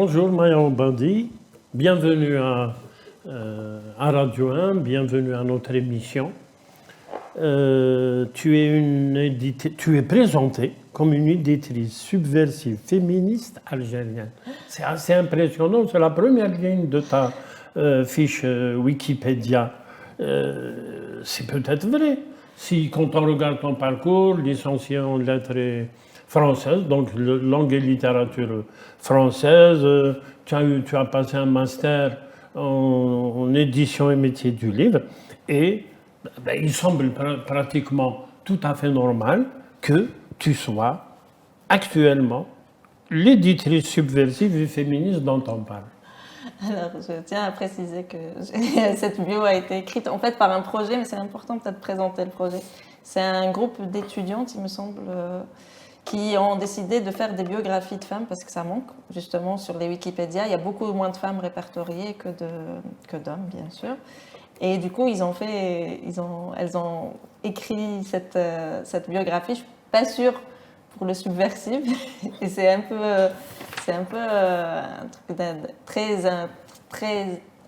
Bonjour Mayan Bandi, bienvenue à Radio 1, bienvenue à notre émission. Tu es présentée comme une éditrice subversive féministe algérienne. C'est assez impressionnant, c'est la première ligne de ta fiche Wikipédia. C'est peut-être vrai. Si, quand on regarde ton parcours, licencié en lettres françaises, donc langue et littérature française, tu as passé un master en édition et métier du livre, et il semble pratiquement tout à fait normal que tu sois actuellement l'éditrice subversive et féministe dont on parle. Alors, je tiens à préciser que cette bio a été écrite en fait par un projet, mais c'est important peut-être de présenter le projet. C'est un groupe d'étudiantes, il me semble, qui ont décidé de faire des biographies de femmes parce que ça manque justement sur les Wikipédia. Il y a beaucoup moins de femmes répertoriées que d'hommes, bien sûr. Et du coup, elles ont écrit cette biographie. Je suis pas sûre pour le subversif, et c'est un peu un truc très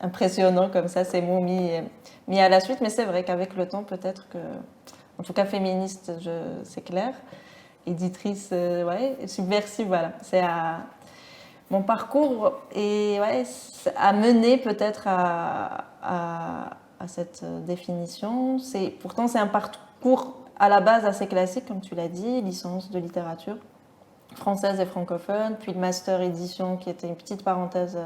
impressionnant comme ça, ces mots mis à la suite. Mais c'est vrai qu'avec le temps, peut-être que, en tout cas féministe, c'est clair. Éditrice, subversive, voilà. Mon parcours a mené peut-être à cette définition. Pourtant, c'est un parcours à la base assez classique, comme tu l'as dit, licence de littérature française et francophone, puis le master édition qui était une petite parenthèse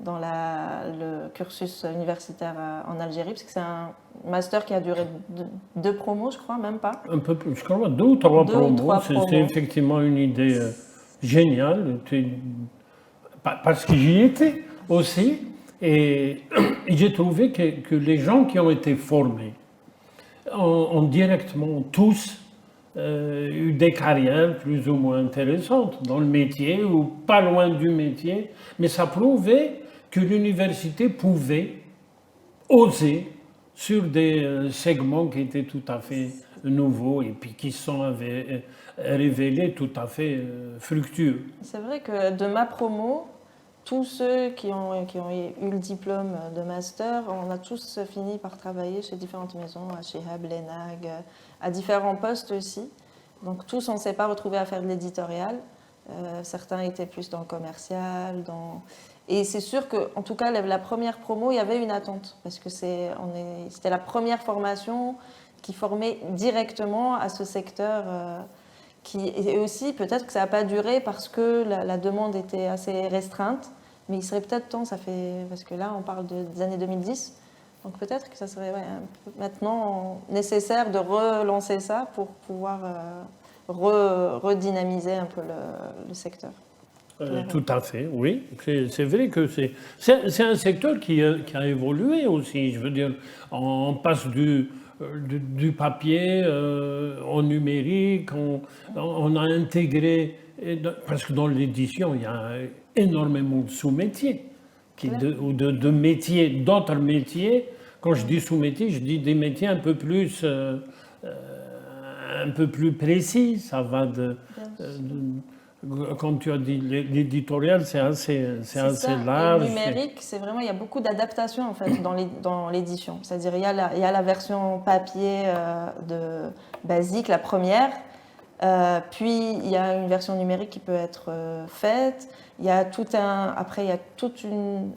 dans le cursus universitaire en Algérie, parce que c'est un master qui a duré deux promos, je crois, même pas. Un peu plus, je crois, deux ou trois promos. C'est effectivement une idée géniale, parce que j'y étais aussi, et j'ai trouvé que les gens qui ont été formés ont directement tous eu des carrières plus ou moins intéressantes dans le métier ou pas loin du métier, mais ça prouvait que l'université pouvait oser sur des segments qui étaient tout à fait nouveaux et puis qui sont révélés tout à fait fructueux. C'est vrai que de ma promo, tous ceux qui ont eu le diplôme de master, on a tous fini par travailler chez différentes maisons, à Chehab, l'ENAG, à différents postes aussi. Donc tous, on ne s'est pas retrouvés à faire de l'éditorial. Certains étaient plus dans le commercial. Et c'est sûr qu'en tout cas, la première promo, il y avait une attente. Parce que c'était la première formation qui formait directement à ce secteur. Et aussi, peut-être que ça n'a pas duré parce que la demande était assez restreinte. Mais il serait peut-être temps, parce que là, on parle des années 2010. Donc peut-être que ça serait maintenant nécessaire de relancer ça pour pouvoir redynamiser un peu le secteur. Tout à fait, oui. C'est vrai que c'est un secteur qui a évolué aussi. Je veux dire, on passe du papier au numérique, on a intégré, parce que dans l'édition, il y a énormément de sous-métiers, ou de métiers, d'autres métiers. Quand je dis sous-métiers, je dis des métiers un peu plus précis. Ça va comme tu as dit, l'éditorial, c'est assez large. Le numérique, c'est vraiment, il y a beaucoup d'adaptations en fait dans l'édition. C'est-à-dire, il y a la version papier basique, la première. Puis il y a une version numérique qui peut être faite. Après, il y a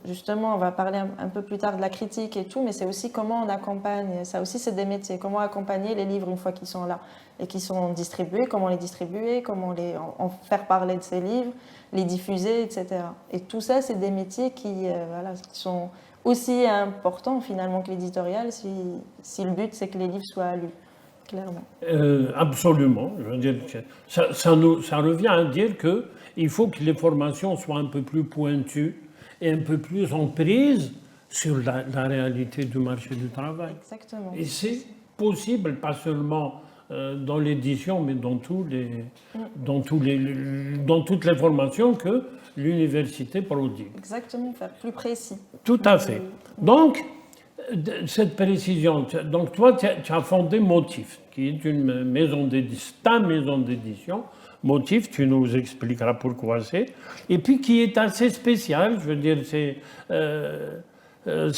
justement, on va parler un peu plus tard de la critique et tout, mais c'est aussi comment on accompagne. Ça aussi, c'est des métiers. Comment accompagner les livres une fois qu'ils sont là et qu'ils sont distribués, comment les distribuer, comment en faire parler de ces livres, les diffuser, etc. Et tout ça, c'est des métiers qui sont aussi importants finalement que l'éditorial, si le but, c'est que les livres soient lus. Clairement. Absolument. Je veux dire, ça revient à dire qu'il faut que les formations soient un peu plus pointues et un peu plus en prise sur la réalité du marché du travail. Exactement. Et c'est possible, pas seulement dans l'édition, mais dans toutes les formations que l'université prodigue. Exactement, faire plus précis. Tout à fait. Donc, cette précision, donc toi, tu as fondé Motif, qui est une maison d'édition, ta maison d'édition, motif, tu nous expliqueras pourquoi c'est, et puis qui est assez spécial, je veux dire, c'est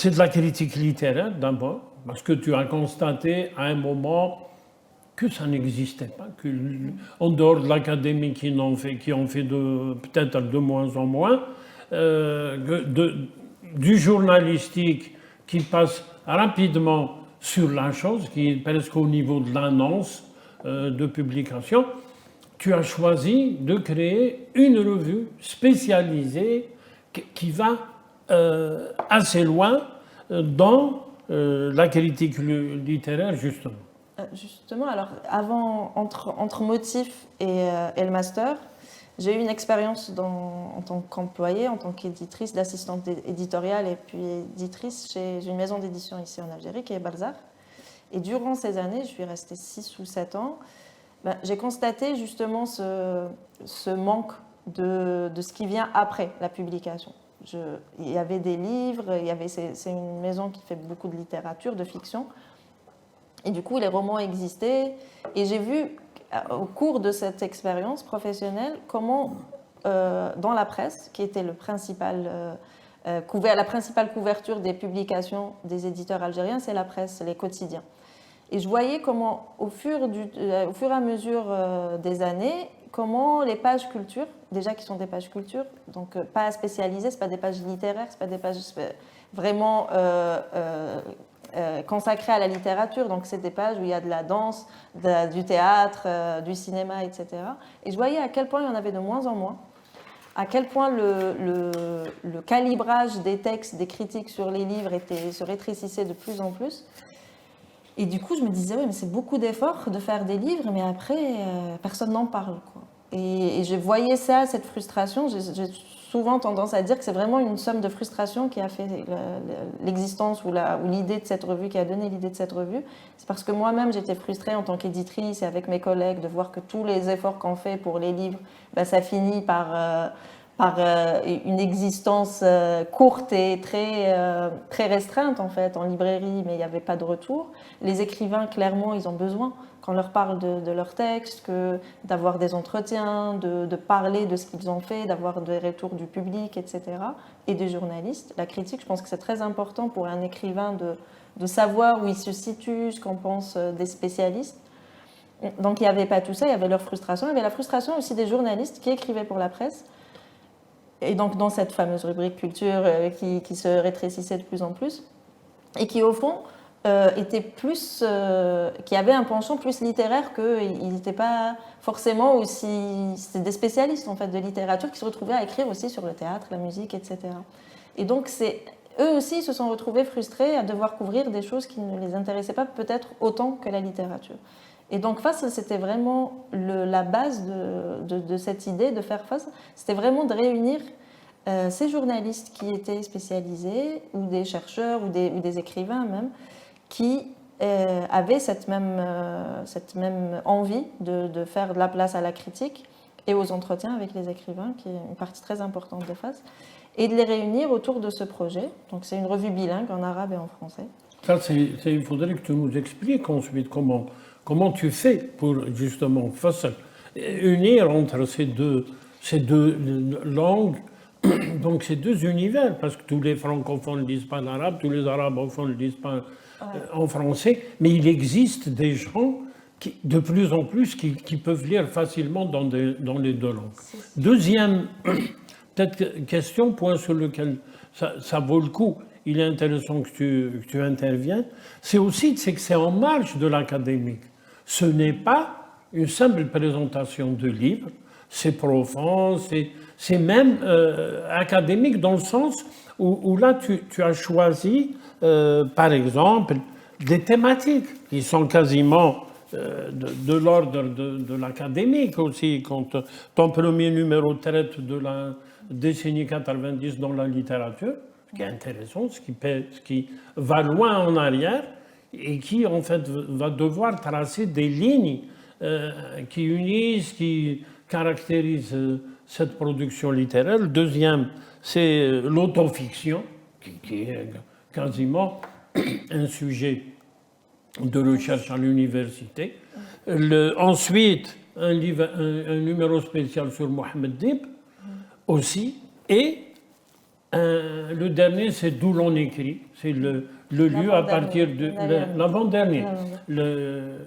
de la critique littéraire d'abord, parce que tu as constaté à un moment que ça n'existait pas, que en dehors de l'académie qui en fait peut-être de moins en moins, du journalistique qui passe rapidement sur la chose, qui est presque au niveau de l'annonce de publication, tu as choisi de créer une revue spécialisée qui va assez loin dans la critique littéraire, justement. Justement, alors avant, entre motifs et le master, j'ai eu une expérience en tant qu'employée, en tant qu'éditrice, d'assistante éditoriale et puis éditrice chez une maison d'édition ici en Algérie qui est Balzac. Et durant ces années, je suis restée 6 ou 7 ans, j'ai constaté justement ce manque de ce qui vient après la publication. Il y avait des livres, c'est une maison qui fait beaucoup de littérature, de fiction. Et du coup, les romans existaient. Et j'ai vu, au cours de cette expérience professionnelle, comment, dans la presse, qui était la principale couverture des publications des éditeurs algériens, c'est la presse, c'est les quotidiens. Et je voyais comment, au fur et à mesure des années, comment les pages culture, déjà qui sont des pages culture, donc pas spécialisées, ce pas des pages littéraires, ce pas des pages vraiment consacrées à la littérature, donc c'est des pages où il y a de la danse, du théâtre, du cinéma, etc. Et je voyais à quel point il y en avait de moins en moins, à quel point le calibrage des textes, des critiques sur les livres se rétrécissait de plus en plus. Et du coup, je me disais, oui, mais c'est beaucoup d'efforts de faire des livres, mais après, personne n'en parle, quoi. Et je voyais ça, cette frustration. J'ai souvent tendance à dire que c'est vraiment une somme de frustration qui a fait l'existence ou l'idée de cette revue, qui a donné l'idée de cette revue. C'est parce que moi-même, j'étais frustrée en tant qu'éditrice et avec mes collègues de voir que tous les efforts qu'on fait pour les livres, ça finit par une existence courte et très restreinte en fait en librairie, mais il n'y avait pas de retour. Les écrivains, clairement, ils ont besoin qu'on leur parle de leurs textes, d'avoir des entretiens, de parler de ce qu'ils ont fait, d'avoir des retours du public, etc. et des journalistes. La critique, je pense que c'est très important pour un écrivain de savoir où il se situe, ce qu'en pensent des spécialistes. Donc il n'y avait pas tout ça, il y avait leur frustration, il y avait la frustration aussi des journalistes qui écrivaient pour la presse. Et donc dans cette fameuse rubrique culture qui se rétrécissait de plus en plus, et qui au fond était plus, qui avait un penchant plus littéraire qu'ils n'étaient pas forcément aussi, c'était des spécialistes en fait de littérature qui se retrouvaient à écrire aussi sur le théâtre, la musique, etc. Et donc eux aussi se sont retrouvés frustrés à devoir couvrir des choses qui ne les intéressaient pas peut-être autant que la littérature. Et donc face, c'était vraiment la base de cette idée de faire face, c'était vraiment de réunir ces journalistes qui étaient spécialisés, ou des chercheurs, ou des écrivains même, qui avaient cette même envie de faire de la place à la critique et aux entretiens avec les écrivains, qui est une partie très importante de face, et de les réunir autour de ce projet. Donc c'est une revue bilingue en arabe et en français. Ça, il faudrait que tu nous expliques ensuite comment tu fais pour justement unir entre ces deux langues, donc ces deux univers, parce que tous les francophones ne lisent pas l'arabe, tous les arabophones ne lisent pas en français, mais il existe des gens de plus en plus qui peuvent lire facilement dans les deux langues. Deuxième peut-être question, point sur lequel ça vaut le coup, il est intéressant que tu interviennes, c'est que c'est en marge de l'académique. Ce n'est pas une simple présentation de livres, c'est profond, c'est même académique dans le sens où là tu as choisi, par exemple, des thématiques qui sont quasiment de l'ordre de l'académique aussi. Quand ton premier numéro traite de la décennie 90 dans la littérature, ce qui est intéressant, ce qui va loin en arrière et qui en fait va devoir tracer des lignes qui unissent, qui caractérisent cette production littéraire. Le deuxième, c'est l'autofiction, qui est quasiment un sujet de recherche à l'université. Ensuite, un livre, un numéro spécial sur Mohamed Dib aussi. Et le dernier, c'est d'où l'on écrit. C'est le lieu à partir de l'avant-dernier. Le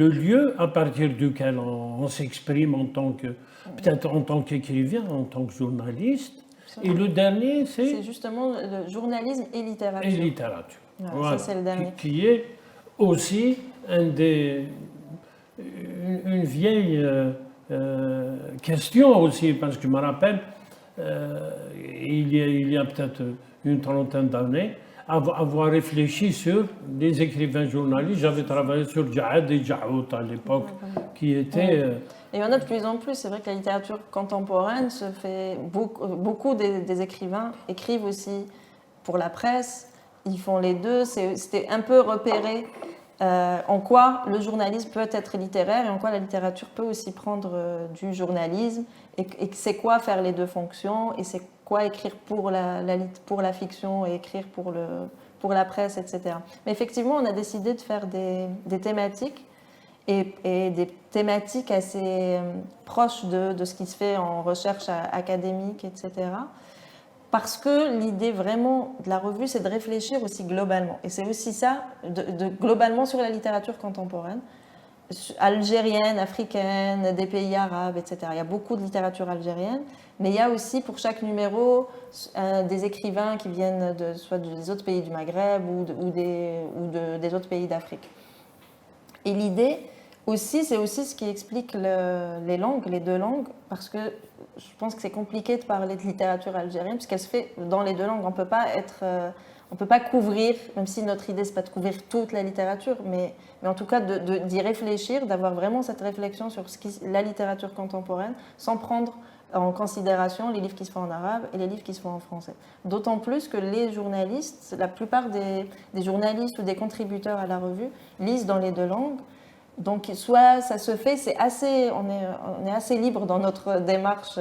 lieu à partir duquel on s'exprime en tant que, peut-être en tant qu'écrivain, en tant que journaliste. Et le dernier, c'est justement le journalisme et littérature. Et littérature. Voilà, ça, c'est le dernier. Qui est aussi une vieille question aussi, parce que je me rappelle, il y a peut-être une trentaine d'années, avoir réfléchi sur des écrivains journalistes. J'avais travaillé sur Djaad et Djaout à l'époque, qui étaient... Et il y en a de plus en plus. C'est vrai que la littérature contemporaine se fait... Beaucoup des écrivains écrivent aussi pour la presse. Ils font les deux. C'était un peu repéré en quoi le journalisme peut être littéraire et en quoi la littérature peut aussi prendre du journalisme. Et c'est quoi faire les deux fonctions et c'est quoi écrire pour la fiction et écrire pour la presse, etc. Mais effectivement, on a décidé de faire des thématiques et des thématiques assez proches de ce qui se fait en recherche académique, etc. Parce que l'idée vraiment de la revue, c'est de réfléchir aussi globalement. Et c'est aussi ça, globalement sur la littérature contemporaine, algérienne, africaine, des pays arabes, etc. Il y a beaucoup de littérature algérienne, mais il y a aussi pour chaque numéro des écrivains qui viennent soit des autres pays du Maghreb ou des autres pays d'Afrique. Et l'idée aussi, c'est aussi ce qui explique les langues, les deux langues, parce que je pense que c'est compliqué de parler de littérature algérienne, puisqu'elle se fait dans les deux langues. On ne peut pas couvrir, même si notre idée, ce n'est pas de couvrir toute la littérature, mais en tout cas d'y réfléchir, d'avoir vraiment cette réflexion sur la littérature contemporaine, sans prendre en considération les livres qui se font en arabe et les livres qui se font en français. D'autant plus que les journalistes, la plupart des journalistes ou des contributeurs à la revue lisent dans les deux langues. Donc, soit ça se fait, on est assez libre dans notre démarche.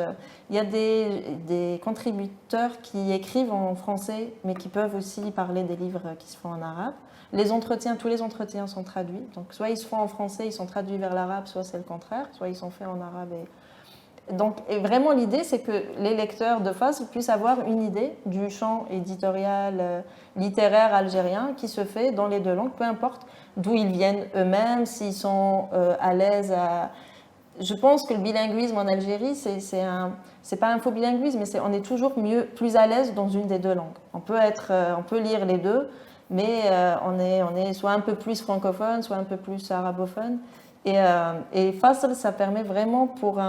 Il y a des contributeurs qui écrivent en français, mais qui peuvent aussi parler des livres qui se font en arabe. Tous les entretiens sont traduits. Donc, soit ils se font en français, ils sont traduits vers l'arabe, soit c'est le contraire, soit ils sont faits en arabe. Et vraiment, l'idée, c'est que les lecteurs de face puissent avoir une idée du champ éditorial, littéraire algérien qui se fait dans les deux langues, peu importe d'où ils viennent eux-mêmes, s'ils sont à l'aise à... Je pense que le bilinguisme en Algérie, c'est pas un faux bilinguisme, mais on est toujours plus à l'aise dans une des deux langues. On peut lire les deux, mais on est soit un peu plus francophone, soit un peu plus arabophone. Et Fasl, ça permet vraiment pour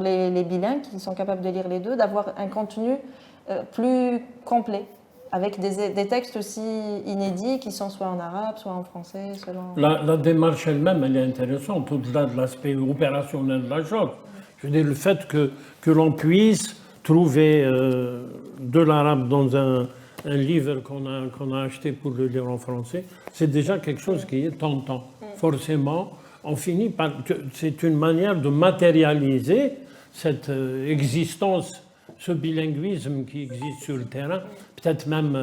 les bilingues qui sont capables de lire les deux, d'avoir un contenu plus complet, avec des textes aussi inédits qui sont soit en arabe, soit en français. La démarche elle-même, elle est intéressante, au-delà de l'aspect opérationnel de la chose. Je veux dire, le fait que l'on puisse trouver de l'arabe dans un livre qu'on a acheté pour le lire en français, c'est déjà quelque chose qui est tentant. Forcément, on finit par... C'est une manière de matérialiser cette existence, ce bilinguisme qui existe sur le terrain, peut-être même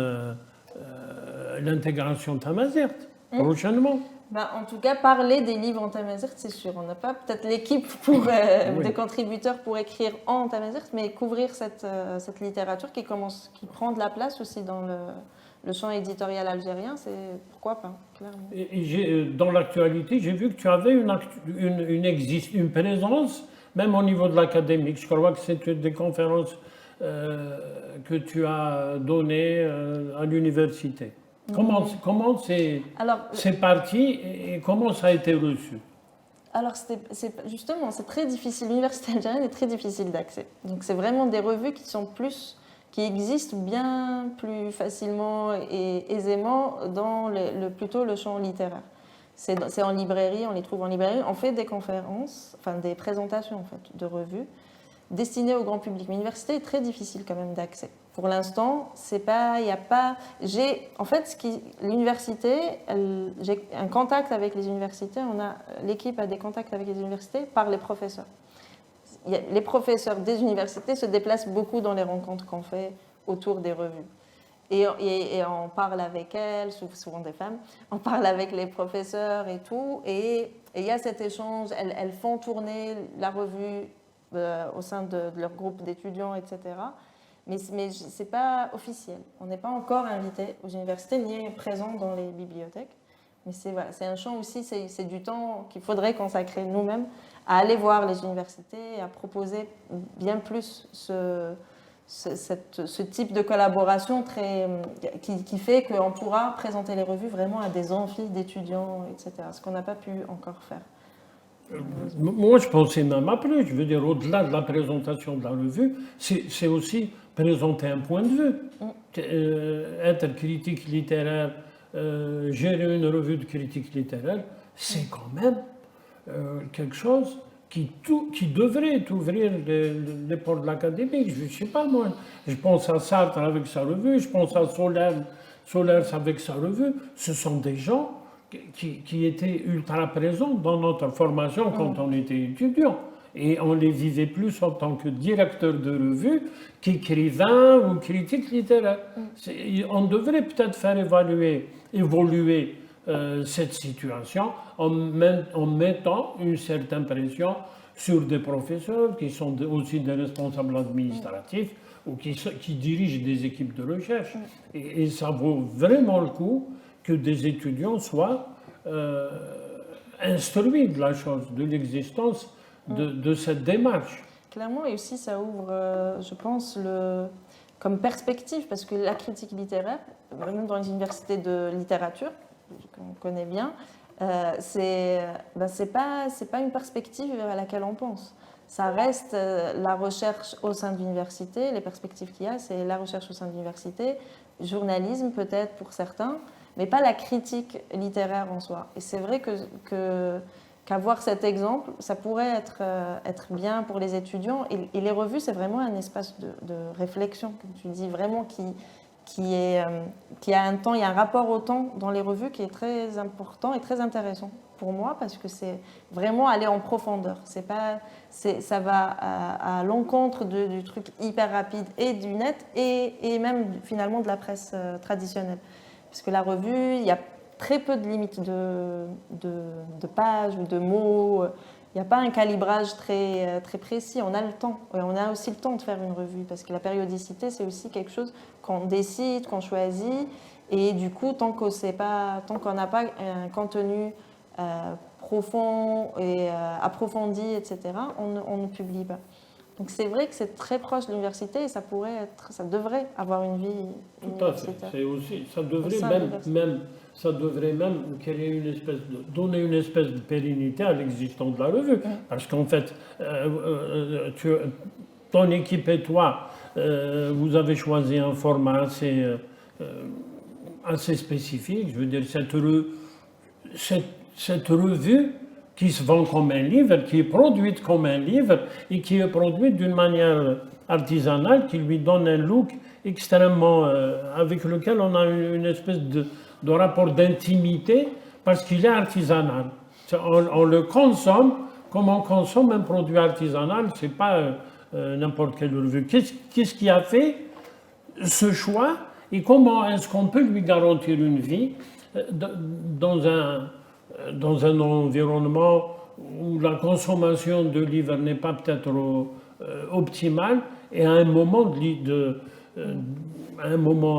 l'intégration tamazight prochainement. En tout cas, parler des livres en tamazight, c'est sûr. On n'a pas peut-être l'équipe de contributeurs pour écrire en tamazight, mais couvrir cette littérature qui prend de la place aussi dans le champ éditorial algérien, c'est pourquoi pas, clairement. Et dans l'actualité, j'ai vu que tu avais une présence, même au niveau de l'académique. Je crois que c'est des conférences que tu as données à l'université. Comment c'est parti et comment ça a été reçu? Alors, justement, c'est très difficile. L'université algérienne est très difficile d'accès. Donc, c'est vraiment des revues qui existent bien plus facilement et aisément dans plutôt le champ littéraire. C'est en librairie, on les trouve en librairie. On fait des conférences, enfin des présentations en fait, de revues destinées au grand public. Mais l'université est très difficile quand même d'accès. Pour l'instant, l'université, j'ai un contact avec les universités. L'équipe a des contacts avec les universités par les professeurs. Les professeurs des universités se déplacent beaucoup dans les rencontres qu'on fait autour des revues. Et on parle avec elles, souvent des femmes, on parle avec les professeurs et tout. Et il y a cet échange, elles font tourner la revue au sein de leur groupe d'étudiants, etc. Mais ce n'est pas officiel. On n'est pas encore invité aux universités ni présent dans les bibliothèques. Mais c'est un champ aussi, c'est du temps qu'il faudrait consacrer nous-mêmes à aller voir les universités et à proposer bien plus ce type de collaboration qui fait qu'on pourra présenter les revues vraiment à des amphis d'étudiants, etc. Ce qu'on n'a pas pu encore faire. Moi, je pensais même après, je veux dire, au-delà de la présentation de la revue, c'est aussi présenter un point de vue. Être critique littéraire, gérer une revue de critique littéraire, c'est quand même quelque chose qui devrait ouvrir les portes de l'académie. Je ne sais pas, moi. Je pense à Sartre avec sa revue, je pense à Solers avec sa revue. Ce sont des gens qui étaient ultra présents dans notre formation quand on était étudiant. Et on les vivait plus en tant que directeur de revue qu'écrivain ou critique littéraire. On devrait peut-être faire évoluer cette situation en mettant une certaine pression sur des professeurs qui sont aussi des responsables administratifs ou qui dirigent des équipes de recherche. Et ça vaut vraiment le coup que des étudiants soient instruits de la chose, de l'existence de cette démarche. Clairement, et aussi ça ouvre, je pense, comme perspective, parce que la critique littéraire, même dans les universités de littérature, qu'on connaît bien, c'est pas une perspective à laquelle on pense. Ça reste la recherche au sein de l'université, les perspectives qu'il y a, c'est la recherche au sein de l'université, journalisme peut-être pour certains, mais pas la critique littéraire en soi. Et c'est vrai qu'avoir cet exemple, ça pourrait être bien pour les étudiants. Et les revues, c'est vraiment un espace de réflexion, comme tu dis, vraiment qui a un temps, il y a un rapport au temps dans les revues qui est très important et très intéressant pour moi, parce que c'est vraiment aller en profondeur. Ça va à l'encontre du truc hyper rapide et du net et même finalement de la presse traditionnelle. Parce que la revue, il y a très peu de limites de pages ou de mots. Il n'y a pas un calibrage très précis. On a le temps. On a aussi le temps de faire une revue parce que la périodicité, c'est aussi quelque chose qu'on décide, qu'on choisit. Et du coup, tant qu'on n'a pas un contenu profond et approfondi, etc., on ne publie pas. Donc c'est vrai que c'est très proche de l'université et ça devrait avoir une vie universitaire. C'est aussi, ça devrait même donner une espèce de pérennité à l'existence de la revue. Parce qu'en fait, ton équipe et toi, vous avez choisi un format assez spécifique. Je veux dire, cette revue qui se vend comme un livre, qui est produite comme un livre et qui est produite d'une manière artisanale, qui lui donne un look extrêmement avec lequel on a une espèce de rapport d'intimité parce qu'il est artisanal. On le consomme comme on consomme un produit artisanal, c'est pas n'importe quelle revue. Qu'est-ce qui a fait ce choix et comment est-ce qu'on peut lui garantir une vie dans un environnement où la consommation de livres n'est pas peut-être optimale et à un moment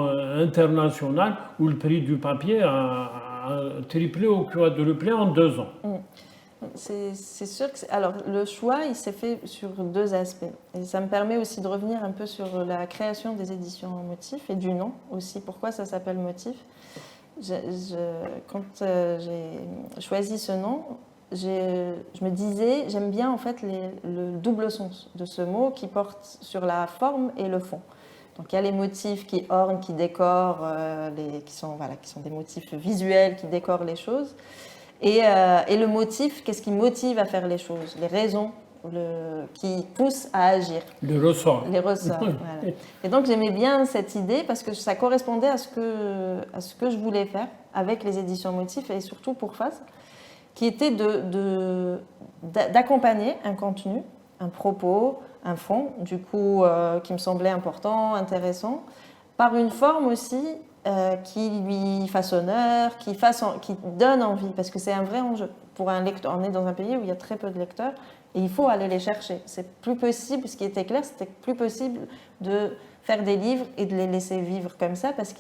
international où le prix du papier a triplé ou quadruplé en 2 ans. C'est sûr que alors le choix il s'est fait sur 2 aspects et ça me permet aussi de revenir un peu sur la création des éditions Motif et du nom aussi, pourquoi ça s'appelle Motif. Quand j'ai choisi ce nom, je me disais, j'aime bien en fait le double sens de ce mot qui porte sur la forme et le fond. Donc il y a les motifs qui ornent, qui décorent, qui sont des motifs visuels qui décorent les choses. Et le motif, qu'est-ce qui motive à faire les choses? Les raisons qui poussent à agir. Les ressorts. Les ressorts, voilà. Et donc j'aimais bien cette idée parce que ça correspondait à ce que je voulais faire avec les éditions Motifs et surtout pour Phase, qui était d'accompagner un contenu, un propos, un fond, du coup, qui me semblait important, intéressant, par une forme aussi qui lui fasse honneur, qui donne envie, parce que c'est un vrai enjeu. Pour un lecteur, on est dans un pays où il y a très peu de lecteurs et il faut aller les chercher. C'est plus possible, ce qui était clair, c'était plus possible de faire des livres et de les laisser vivre comme ça, parce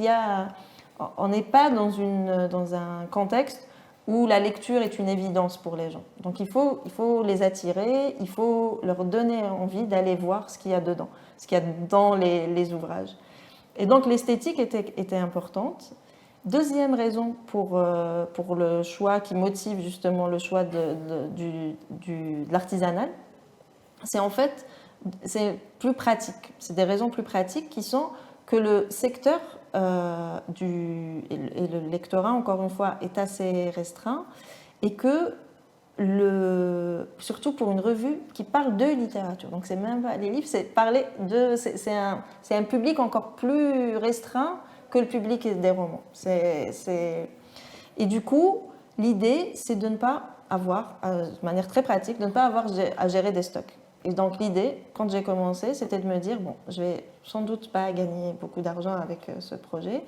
on n'est pas dans un contexte où la lecture est une évidence pour les gens. Donc il faut les attirer, il faut leur donner envie d'aller voir ce qu'il y a dedans, ce qu'il y a dans les ouvrages. Et donc l'esthétique était importante. Deuxième raison pour le choix qui motive justement le choix de l'artisanal, c'est en fait c'est plus pratique. C'est des raisons plus pratiques qui sont que le secteur et le lectorat, encore une fois, est assez restreint et que surtout pour une revue qui parle de littérature. Donc c'est même pas les livres, c'est un public encore plus restreint que le public des romans. Et du coup, l'idée, c'est de ne pas avoir, de manière très pratique, de ne pas avoir à gérer des stocks. Et donc l'idée, quand j'ai commencé, c'était de me dire, bon, je vais sans doute pas gagner beaucoup d'argent avec ce projet,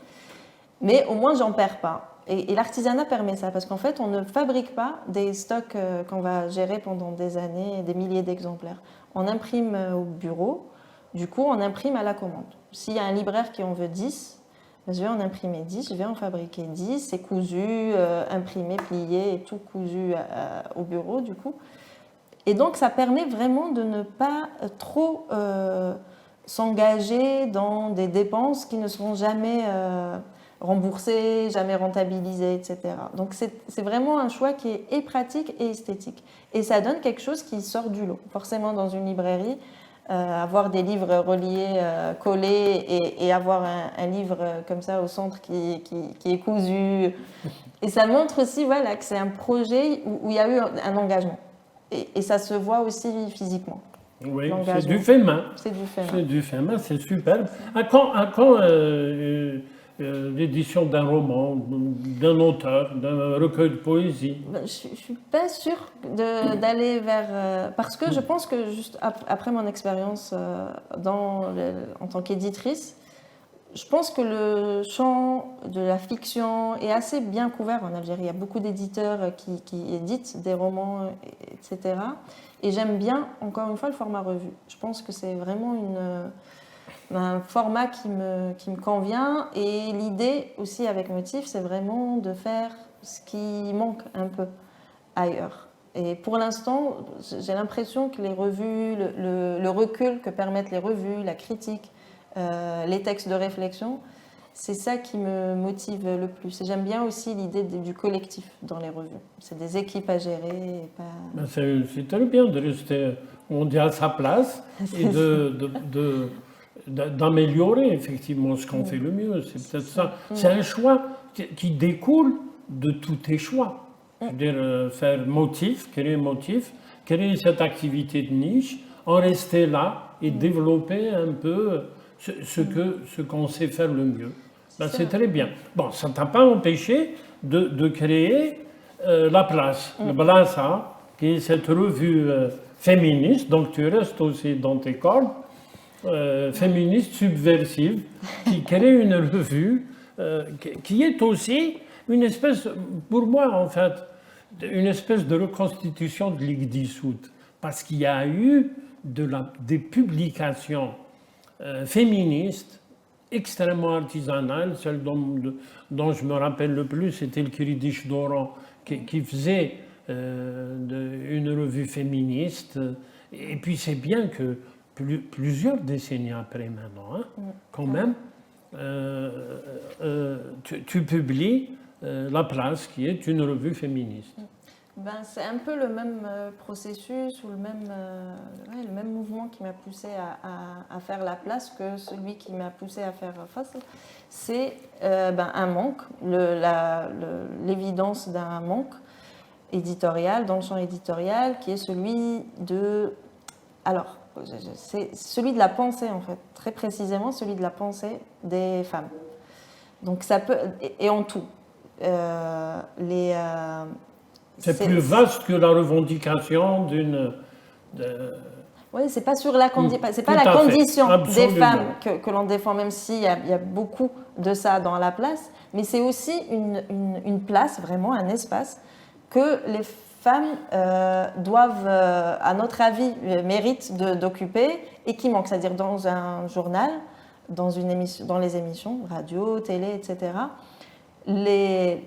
mais au moins j'en perds pas. Et l'artisanat permet ça, parce qu'en fait, on ne fabrique pas des stocks qu'on va gérer pendant des années, des milliers d'exemplaires. On imprime au bureau, du coup, on imprime à la commande. S'il y a un libraire qui en veut 10, ben, je vais en imprimer 10, je vais en fabriquer 10, c'est cousu, imprimé, plié, et tout cousu au bureau, du coup. Et donc, ça permet vraiment de ne pas trop s'engager dans des dépenses qui ne seront jamais remboursées, jamais rentabilisées, etc. Donc, c'est vraiment un choix qui est pratique et esthétique. Et ça donne quelque chose qui sort du lot. Forcément, dans une librairie, avoir des livres reliés, collés, et avoir un livre comme ça au centre qui est cousu. Et ça montre aussi voilà, que c'est un projet où il y a eu un engagement. Et ça se voit aussi physiquement. Oui, c'est du fait main. C'est du fait main. C'est du fait main, c'est superbe. À quand l'édition d'un roman, d'un auteur, d'un recueil de poésie? Je ne suis pas sûre d'aller vers... parce que je pense que juste après mon expérience en tant qu'éditrice, je pense que le champ de la fiction est assez bien couvert en Algérie. Il y a beaucoup d'éditeurs qui éditent des romans, etc. Et j'aime bien, encore une fois, le format revue. Je pense que c'est vraiment un format qui me convient. Et l'idée aussi avec Motif, c'est vraiment de faire ce qui manque un peu ailleurs. Et pour l'instant, j'ai l'impression que les revues, le recul que permettent les revues, la critique, les textes de réflexion, c'est ça qui me motive le plus. Et j'aime bien aussi l'idée du collectif dans les revues. C'est des équipes à gérer. Et pas... C'est très bien de rester, on dit, à sa place et d'améliorer effectivement ce qu'on fait le mieux. C'est peut-être ça. C'est un choix qui découle de tous tes choix. Je veux dire, faire Motif, créer cette activité de niche, en rester là et développer un peu ce qu'on sait faire le mieux. Ben, c'est très bien. Bon, ça ne t'a pas empêché de créer La Place, le Blassa, qui est cette revue féministe, donc tu restes aussi dans tes cordes, féministe subversive, qui crée une revue qui est aussi une espèce, pour moi en fait, une espèce de reconstitution de Ligue dissoute, parce qu'il y a eu des publications féministe, extrêmement artisanale. Celle dont je me rappelle le plus, c'était le Kiridish d'Oran, qui faisait une revue féministe. Et puis c'est bien que plusieurs décennies après maintenant, hein, quand même, tu publies La Place, qui est une revue féministe. Ben, c'est un peu le même processus ou le même mouvement qui m'a poussé à faire La Place que celui qui m'a poussé à faire Fasl. C'est un manque, l'évidence d'un manque éditorial, dans le champ éditorial, qui est celui de... Alors, c'est celui de la pensée, en fait, très précisément celui de la pensée des femmes. Donc ça peut... Et en tout. C'est plus vaste que la revendication d'une... Oui, c'est pas sur la c'est pas Tout la à fait, condition des absolument. femmes que l'on défend, même s'il y a beaucoup de ça dans la place, mais c'est aussi une place, vraiment un espace que les femmes doivent, à notre avis, méritent d'occuper et qui manque, c'est-à-dire dans un journal, dans les émissions, radio, télé, etc. Il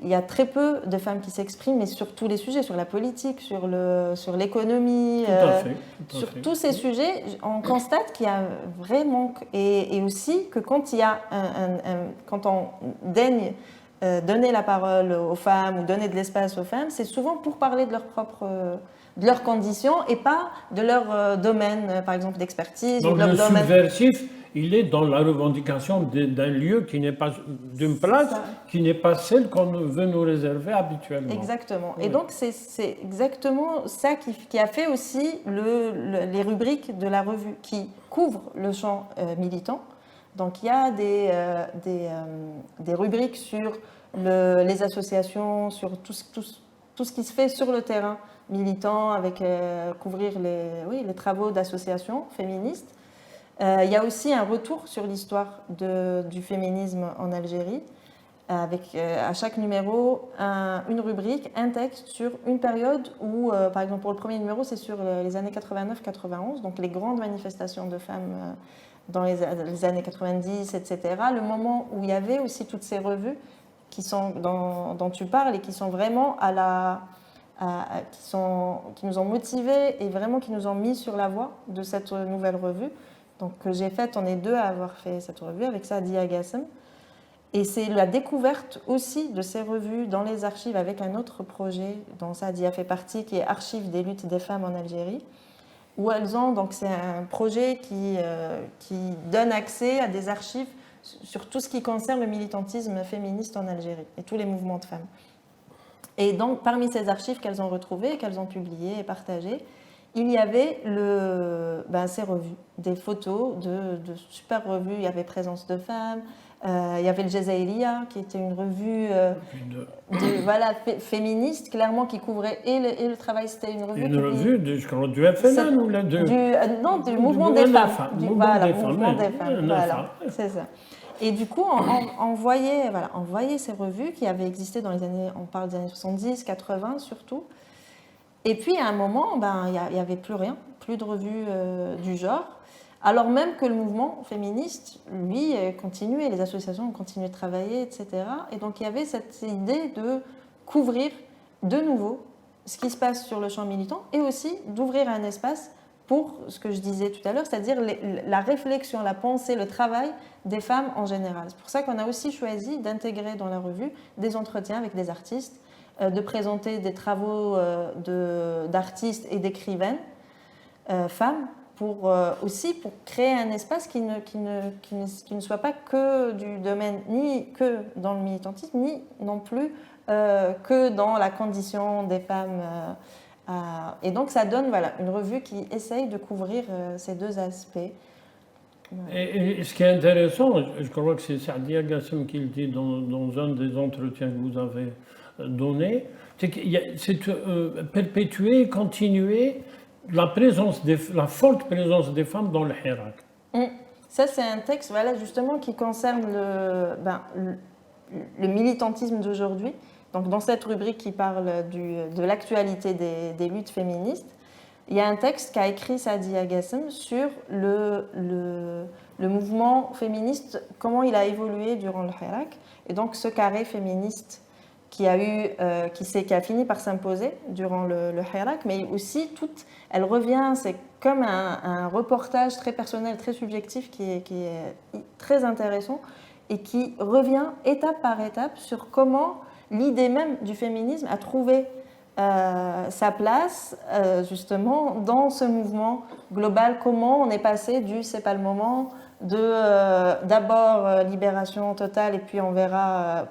y a très peu de femmes qui s'expriment, mais sur tous les sujets, sur la politique, sur l'économie, sur tous ces sujets, on constate qu'il y a un vrai manque. Et aussi que quand il y a quand on daigne donner la parole aux femmes ou donner de l'espace aux femmes, c'est souvent pour parler de de leurs conditions et pas de leur domaine, par exemple, d'expertise. Donc ou de leur le domaine. subversif, il est dans la revendication d'un lieu qui n'est pas, d'une place qui n'est pas celle qu'on veut nous réserver habituellement. Exactement. Oui. Et donc c'est exactement ça qui a fait aussi les rubriques de la revue qui couvrent le champ militant. Donc il y a des rubriques sur les associations, sur tout ce qui se fait sur le terrain militant, avec couvrir les travaux d'associations féministes. Il y a aussi un retour sur l'histoire du féminisme en Algérie, avec à chaque numéro une rubrique, un texte sur une période où, par exemple pour le premier numéro, c'est sur les années 89-91, donc les grandes manifestations de femmes dans les années 90, etc. Le moment où il y avait aussi toutes ces revues dont tu parles et qui sont vraiment qui nous ont motivés et vraiment qui nous ont mis sur la voie de cette nouvelle revue. Donc que j'ai faite, on est deux à avoir fait cette revue avec Sadia Gassem. Et c'est la découverte aussi de ces revues dans les archives avec un autre projet dont Sadia fait partie, qui est Archives des luttes des femmes en Algérie, où elles ont, donc c'est un projet qui donne accès à des archives sur tout ce qui concerne le militantisme féministe en Algérie et tous les mouvements de femmes. Et donc parmi ces archives qu'elles ont retrouvées, qu'elles ont publiées et partagées, il y avait ces revues, des photos de super revues. Il y avait Présence de femmes, il y avait le Jazaïria, qui était une revue féministe, clairement, qui couvrait et le travail. C'était une revue. Je crois, du FNL ou du mouvement des femmes. Mouvement des femmes. Voilà, c'est ça. Et du coup, on voyait ces revues qui avaient existé dans les années, on parle des années 70, 80 surtout. Et puis, à un moment, il n'y avait plus rien, plus de revues du genre, alors même que le mouvement féministe, lui, continuait, les associations ont continué de travailler, etc. Et donc, il y avait cette idée de couvrir de nouveau ce qui se passe sur le champ militant et aussi d'ouvrir un espace pour ce que je disais tout à l'heure, c'est-à-dire la réflexion, la pensée, le travail des femmes en général. C'est pour ça qu'on a aussi choisi d'intégrer dans la revue des entretiens avec des artistes, de présenter des travaux d'artistes et d'écrivaines femmes aussi pour créer un espace qui ne soit pas que du domaine, ni que dans le militantisme, ni non plus que dans la condition des femmes. Et donc ça donne une revue qui essaye de couvrir ces deux aspects. Et ce qui est intéressant, je crois que c'est Sadia Gassem qui le dit dans un des entretiens que vous avez donné, c'est perpétuer, continuer la forte présence des femmes dans le Hirak. Ça, c'est un texte justement qui concerne le militantisme d'aujourd'hui. Donc, dans cette rubrique qui parle de l'actualité des luttes féministes, il y a un texte qu'a écrit Sadia Gassem sur le mouvement féministe, comment il a évolué durant le Hirak. Et donc, ce carré féministe qui a fini par s'imposer durant le Hirak, mais aussi elle revient, c'est comme un reportage très personnel, très subjectif qui est très intéressant et qui revient étape par étape sur comment l'idée même du féminisme a trouvé sa place justement dans ce mouvement global, comment on est passé c'est pas le moment d'abord libération totale et puis on verra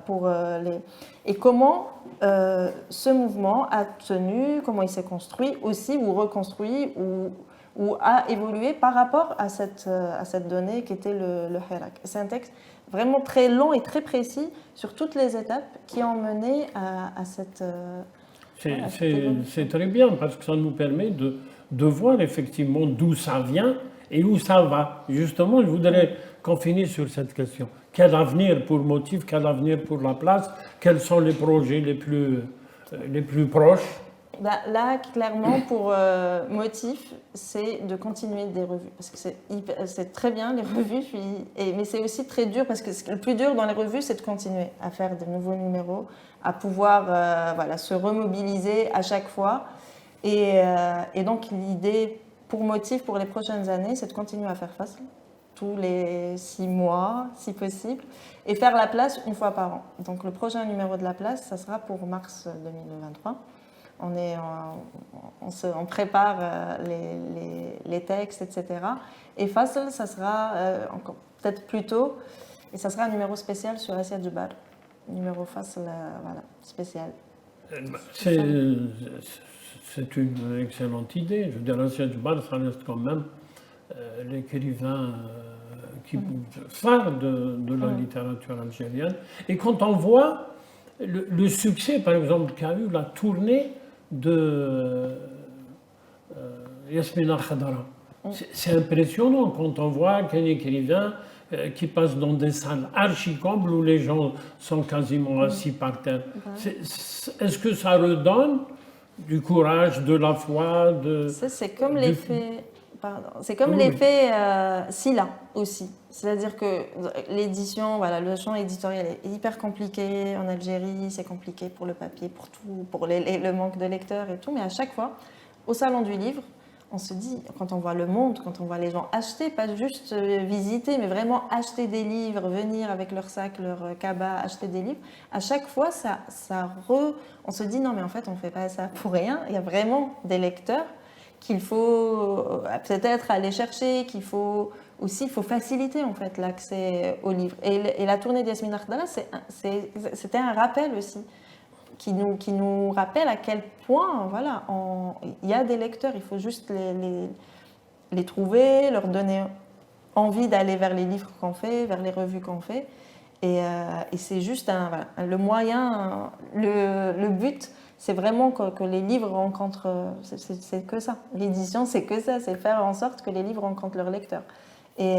et comment ce mouvement a tenu, comment il s'est construit aussi ou reconstruit ou a évolué par rapport à cette donnée qui était le Hirak. C'est un texte vraiment très long et très précis sur toutes les étapes qui ont mené à cette c'est très bien parce que ça nous permet de voir effectivement d'où ça vient et où ça va. Justement, je voudrais qu'on finisse sur cette question. Quel avenir pour Motif, quel avenir pour la place? Quels sont les projets les plus proches? Bah, là, clairement, pour Motif, c'est de continuer des revues. Parce que c'est très bien, les revues, mais c'est aussi très dur, parce que le plus dur dans les revues, c'est de continuer à faire de nouveaux numéros, à pouvoir voilà, se remobiliser à chaque fois. Et donc, l'idée pour Motif, pour les prochaines années, c'est de continuer à faire face tous les 6 mois, si possible, et faire la place une fois par an. Donc, le prochain numéro de la place, ça sera pour mars 2023. On prépare les textes, etc. Et Fasl, ça sera encore peut-être plus tôt, et ça sera un numéro spécial sur Assia Djebal. Numéro Fasl, voilà, spécial. C'est une excellente idée. Je veux dire, Assia Djebal, ça reste quand même l'écrivain phare de la littérature algérienne. Et quand on voit le succès, par exemple, qu'a eu la tournée de Yasmina Khadra. C'est impressionnant quand on voit qu'un écrivain qui passe dans des salles archi-combles où les gens sont quasiment assis par terre. Est-ce que ça redonne du courage, de la foi c'est comme l'effet... C'est comme l'effet Silla aussi. C'est-à-dire que l'édition, voilà, le champ éditorial est hyper compliqué en Algérie, c'est compliqué pour le papier, pour tout, pour le manque de lecteurs et tout. Mais à chaque fois, au Salon du Livre, on se dit, quand on voit le monde, quand on voit les gens acheter, pas juste visiter, mais vraiment acheter des livres, venir avec leur sac, leur cabas, acheter des livres, à chaque fois, on se dit non mais en fait on ne fait pas ça pour rien, il y a vraiment des lecteurs qu'il faut peut-être aller chercher, il faut faciliter en fait l'accès aux livres. Et la tournée d'Yasmina Khadra, c'était un rappel aussi, qui nous rappelle à quel point, voilà, il y a des lecteurs, il faut juste les trouver, leur donner envie d'aller vers les livres qu'on fait, vers les revues qu'on fait. Et c'est juste le moyen, le but, c'est vraiment que les livres rencontrent, c'est que ça. L'édition, c'est que ça, c'est faire en sorte que les livres rencontrent leurs lecteurs. Et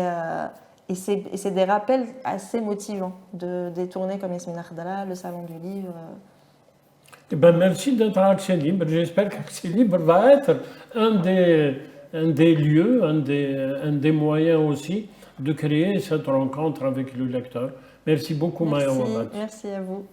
c'est des rappels assez motivants des tournées comme Yasmina Khadra, le Salon du Livre. Eh ben, merci d'être à Accès Libre. J'espère qu'Accès Libre va être un des lieux, un des moyens aussi de créer cette rencontre avec le lecteur. Merci beaucoup, Maya Wabat. Merci à vous.